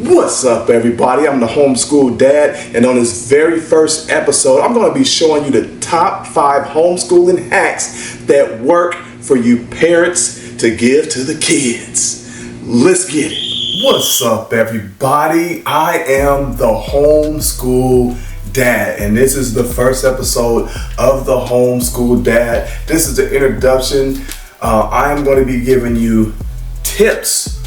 What's up, everybody? I'm the Homeschool Dad, and on this very first episode, I'm going to be showing you the top 5 homeschooling hacks that work for you parents to give to the kids. Let's get it. What's up, everybody? I am the Homeschool Dad, and this is the first episode of the Homeschool Dad. This is the introduction. I am going to be giving you tips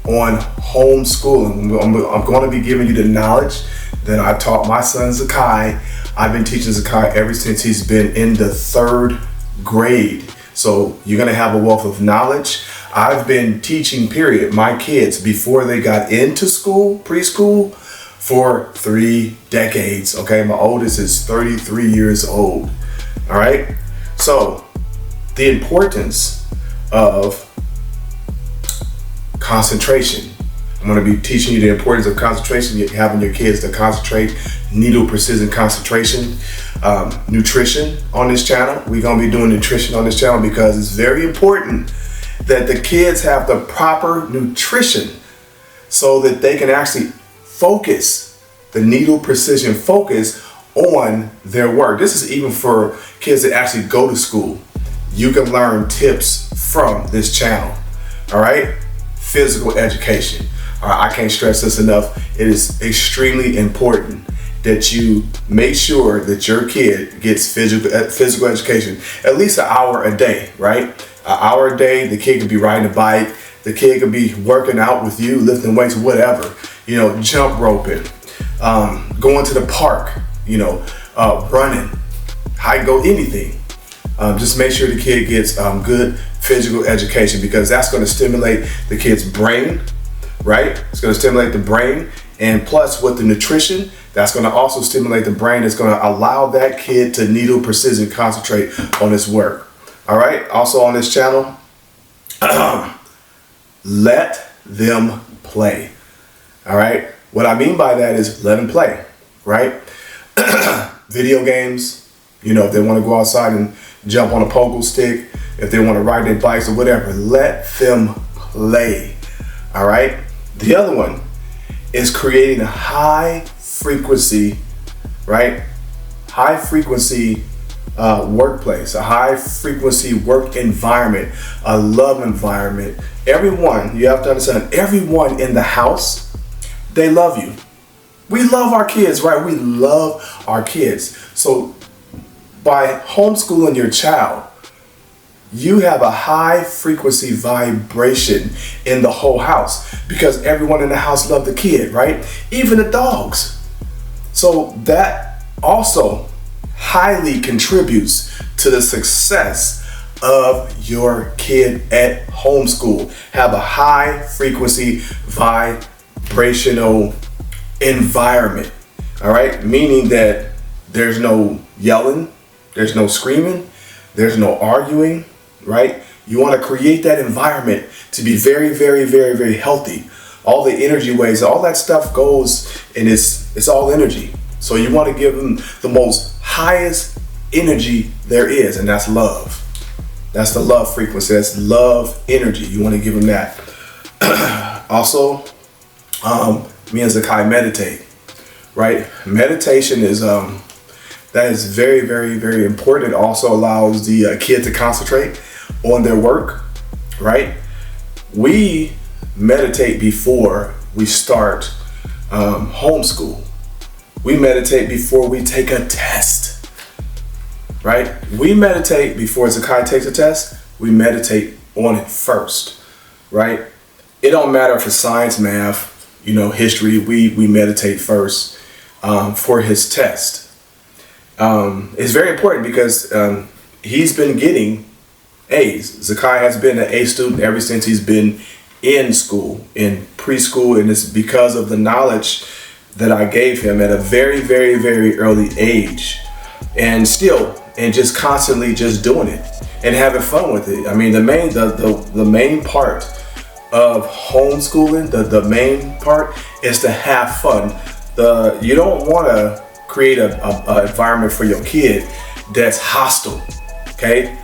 on homeschooling. I'm going to be giving you the knowledge that I taught my son Zakai. I've been teaching Zakai ever since he's been in the 3rd grade. So you're going to have a wealth of knowledge. I've been teaching, my kids before they got into school, preschool, for 3 decades. Okay, my oldest is 33 years old. All right, so the importance of concentration. I'm going to be teaching you the importance of concentration, having your kids to concentrate, needle precision concentration, nutrition on this channel. We're going to be doing nutrition on this channel because it's very important that the kids have the proper nutrition so that they can actually focus, the needle precision focus on their work. This is even for kids that actually go to school. You can learn tips from this channel. All right. Physical education. I can't stress this enough. It is extremely important that you make sure that your kid gets physical education, at least an hour a day, right? An hour a day, the kid could be riding a bike, the kid could be working out with you, lifting weights, whatever, jump roping, going to the park, running, go anything. Just make sure the kid gets good physical education, because that's going to stimulate the kid's brain, right? It's going to stimulate the brain, and plus with the nutrition, that's going to also stimulate the brain. It's going to allow that kid to needle precision concentrate on his work. All right. Also on this channel, let them play. All right. What I mean by that is let them play, right? Video games, if they want to go outside and jump on a pogo stick, if they want to ride their bikes or whatever, let them play. All right. The other one is creating a high frequency, right? High frequency workplace, a high frequency work environment, a love environment. Everyone, you have to understand, everyone in the house, they love you. We love our kids, right? We love our kids. So by homeschooling your child, you have a high frequency vibration in the whole house, because everyone in the house loves the kid, right? Even the dogs. So that also highly contributes to the success of your kid at homeschool. Have a high frequency vibrational environment. All right, meaning that there's no yelling, there's no screaming, there's no arguing, right? You want to create that environment to be very, very, very, very healthy. All the energy waves, all that stuff goes, and it's all energy. So you want to give them the most highest energy there is, and that's love. That's the love frequency. That's love energy. You want to give them that. Also, me and Zakai meditate, right? Meditation is that is very, very, very important. It also allows the kid to concentrate on their work, right? We meditate before we start homeschool. We meditate before we take a test, right? We meditate before Zakai takes a test. We meditate on it first, right? It don't matter if it's science, math, history. We meditate first for his test. It's very important because he's been getting A's. Zakai has been an A student ever since he's been in school, in preschool, and it's because of the knowledge that I gave him at a very, very, very early age, and just constantly just doing it and having fun with it. I mean, the main part of homeschooling, the main part is to have fun. You don't want to create a environment for your kid that's hostile, okay?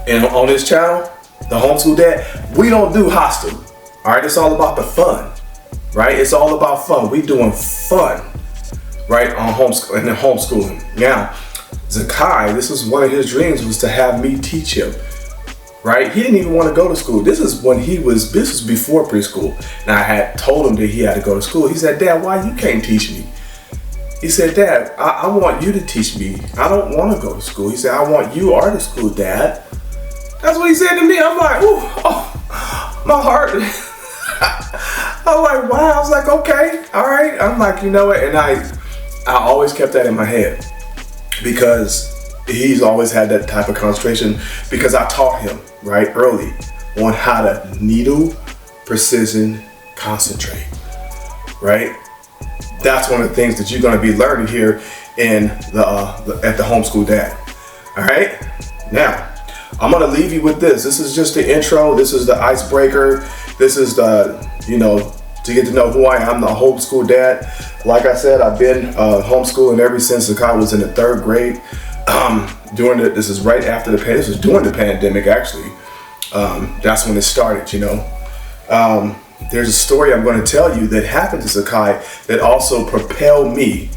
And on this channel, the Homeschool Dad, we don't do hostile. All right, it's all about the fun, right? It's all about fun. We doing fun, right, on homeschool and homeschooling. Now, Zakai, this was one of his dreams, was to have me teach him, right? He didn't even want to go to school. This was before preschool. And I had told him that he had to go to school. He said, Dad, why you can't teach me? He said, Dad, I want you to teach me. I don't want to go to school. He said, I want you are to school, Dad. That's what he said to me. I'm like, ooh, oh, my heart. I'm like, wow. I was like, okay, all right. I'm like, you know what? And I always kept that in my head, because he's always had that type of concentration, because I taught him right early on how to needle precision concentrate, right? That's one of the things that you're going to be learning here in at the Homeschool Dad. All right. Now, I'm going to leave you with this. This is just the intro. This is the icebreaker. This is the, to get to know who I am. I'm the Homeschool Dad. Like I said, I've been homeschooling ever since Zakai was in the 3rd grade. This is right after this was during the pandemic, actually. That's when it started, There's a story I'm going to tell you that happened to Zakai that also propelled me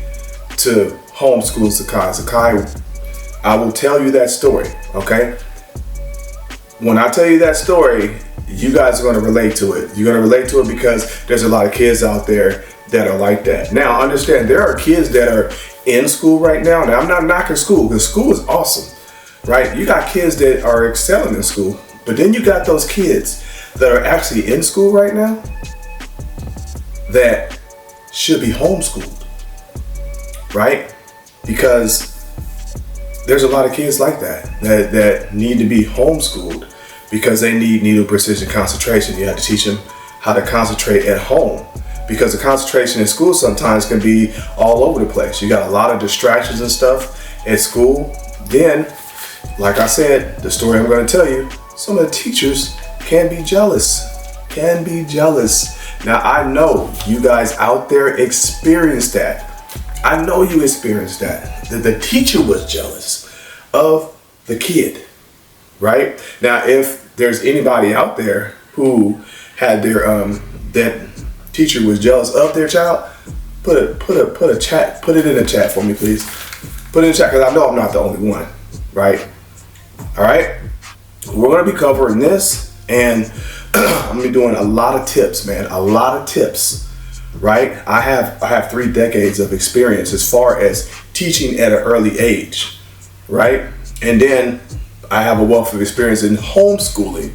to homeschool Zakai. Zakai, I will tell you that story, okay? When I tell you that story, you guys are going to relate to it. You're going to relate to it because there's a lot of kids out there that are like that. Now, understand, there are kids that are in school right now. Now, I'm not knocking school, because school is awesome, right? You got kids that are excelling in school, but then you got those kids that are actually in school right now that should be homeschooled, right? Because there's a lot of kids like that need to be homeschooled, because they need needle precision concentration. You have to teach them how to concentrate at home, because the concentration in school sometimes can be all over the place. You got a lot of distractions and stuff at school. Then, like I said, the story I'm going to tell you, some of the teachers can be jealous. Now, I know you guys out there experienced that. I know you experienced that the teacher was jealous of the kid, right? Now, if there's anybody out there who had their that teacher was jealous of their child, put it in the chat for me, please. Put it in the chat, because I know I'm not the only one, right? All right, we're going to be covering this, and I'm gonna be doing a lot of tips, man. A lot of tips, right? I have 3 decades of experience as far as teaching at an early age, right? And then I have a wealth of experience in homeschooling,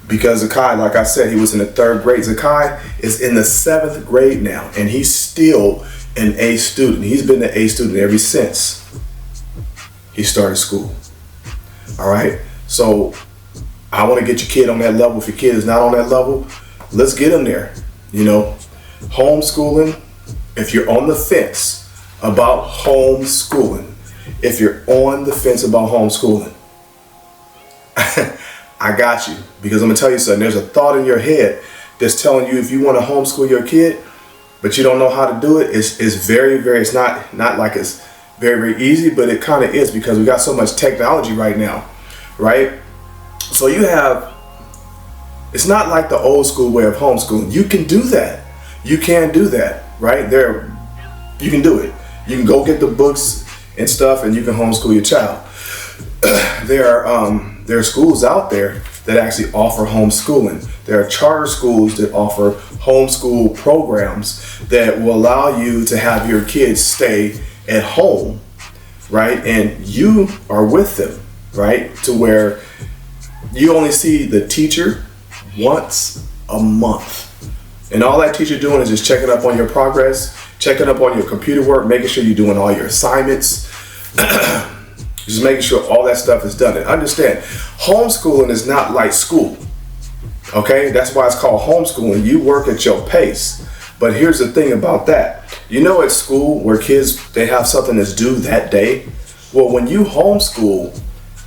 because Zakai, like I said, he was in the 3rd grade. Zakai is in the 7th grade now, and he's still an A student. He's been an A student ever since he started school. All right, so I want to get your kid on that level. If your kid is not on that level, let's get him there. Homeschooling, if you're on the fence about homeschooling, I got you, because I'm going to tell you something. There's a thought in your head that's telling you if you want to homeschool your kid, but you don't know how to do it, it's very, very, it's not like it's very, very easy, but it kind of is, because we got so much technology right now, right? So it's not like the old school way of homeschooling. You can do that. You can do that, right? You can do it. You can go get the books and stuff, and you can homeschool your child. There are schools out there that actually offer homeschooling. There are charter schools that offer homeschool programs that will allow you to have your kids stay at home, right? And you are with them, right? To where you only see the teacher once a month. And all that teacher doing is just checking up on your progress, checking up on your computer work, making sure you're doing all your assignments, just making sure all that stuff is done. And understand, homeschooling is not like school, okay? That's why it's called homeschooling. You work at your pace. But here's the thing about that. At school where kids, they have something that's due that day. Well, when you homeschool,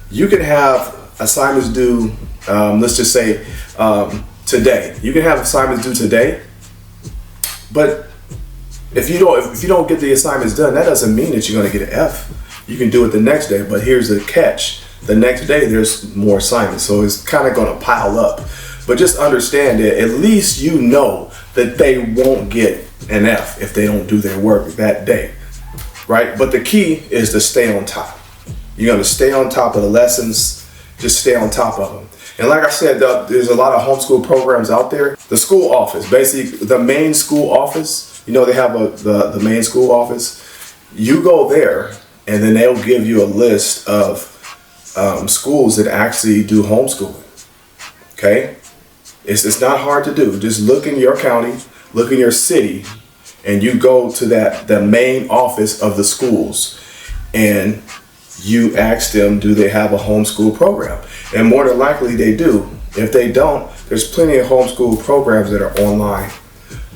you can have assignments due, let's just say today. You can have assignments due today, but if you don't get the assignments done, that doesn't mean that you're going to get an F. You can do it the next day, but here's the catch. The next day there's more assignments, so it's kind of going to pile up. But just understand that at least you know that they won't get an F if they don't do their work that day, right? But the key is to stay on top. You're going to stay on top of the lessons, just stay on top of them. And like I said, there's a lot of homeschool programs out there. The school office, basically the main school office, you know, they have the main school office. You go there and then they'll give you a list of schools that actually do homeschooling, okay? It's not hard to do. Just look in your county, look in your city, and you go to the main office of the schools and you ask them, do they have a homeschool program? And more than likely they do. If they don't, there's plenty of homeschool programs that are online.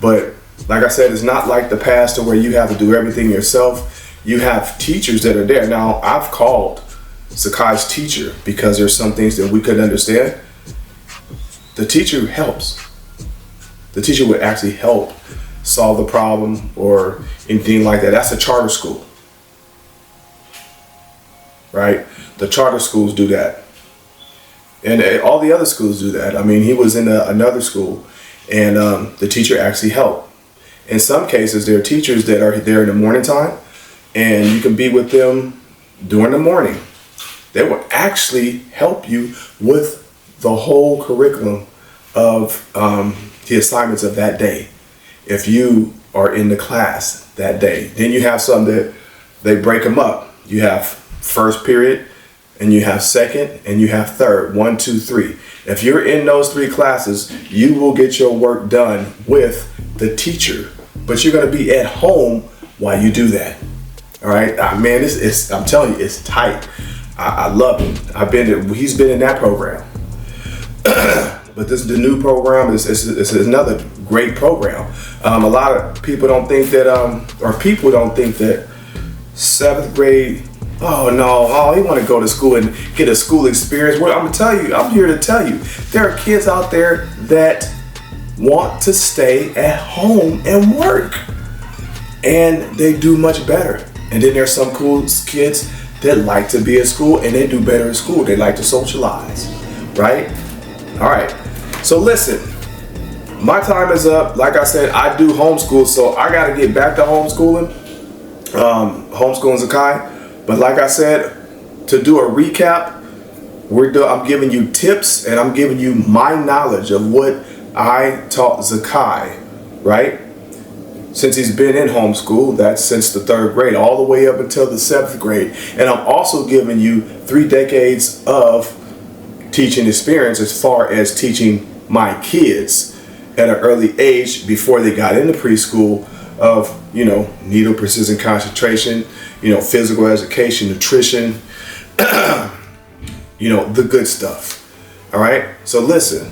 But like I said, it's not like the past to where you have to do everything yourself. You have teachers that are there. Now, I've called Zakai's teacher because there's some things that we couldn't understand. The teacher helps. The teacher would actually help solve the problem or anything like that. That's a charter school, right? The charter schools do that. And all the other schools do that. I mean, he was in another school and the teacher actually helped. In some cases, there are teachers that are there in the morning time and you can be with them during the morning. They will actually help you with the whole curriculum of the assignments of that day. If you are in the class that day, then you have some that they break them up. You have first period and you have second and you have third, 1, 2, 3. If you're in those 3 classes, you will get your work done with the teacher, but you're going to be at home while you do that. All right, man, I'm telling you, it's tight. I love it. He's been in that program. But this is the new program. It's another great program. A lot of people don't think that, or people don't think that 7th grade, he want to go to school and get a school experience. Well, I'm here to tell you, there are kids out there that want to stay at home and work. And they do much better. And then there's some cool kids that like to be at school and they do better at school. They like to socialize, right? All right. So listen, my time is up. Like I said, I do homeschool, so I got to get back to homeschooling, homeschooling Zakai. But like I said, to do a recap, I'm giving you tips and I'm giving you my knowledge of what I taught Zakai, right? Since he's been in homeschool, that's since the 3rd grade, all the way up until the 7th grade. And I'm also giving you 3 decades of teaching experience as far as teaching my kids at an early age before they got into preschool of, needle precision concentration, physical education, nutrition, the good stuff. All right. So listen,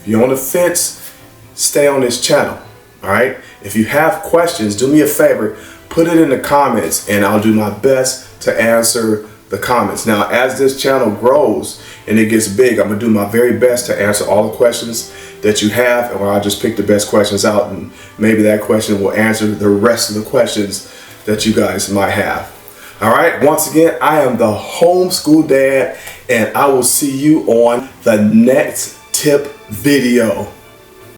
if you're on the fence, stay on this channel. All right. If you have questions, do me a favor, put it in the comments and I'll do my best to answer the comments. Now, as this channel grows and it gets big, I'm gonna do my very best to answer all the questions that you have, or I'll just pick the best questions out and maybe that question will answer the rest of the questions that you guys might have. All right, once again, I am the Homeschool Dad and I will see you on the next tip video.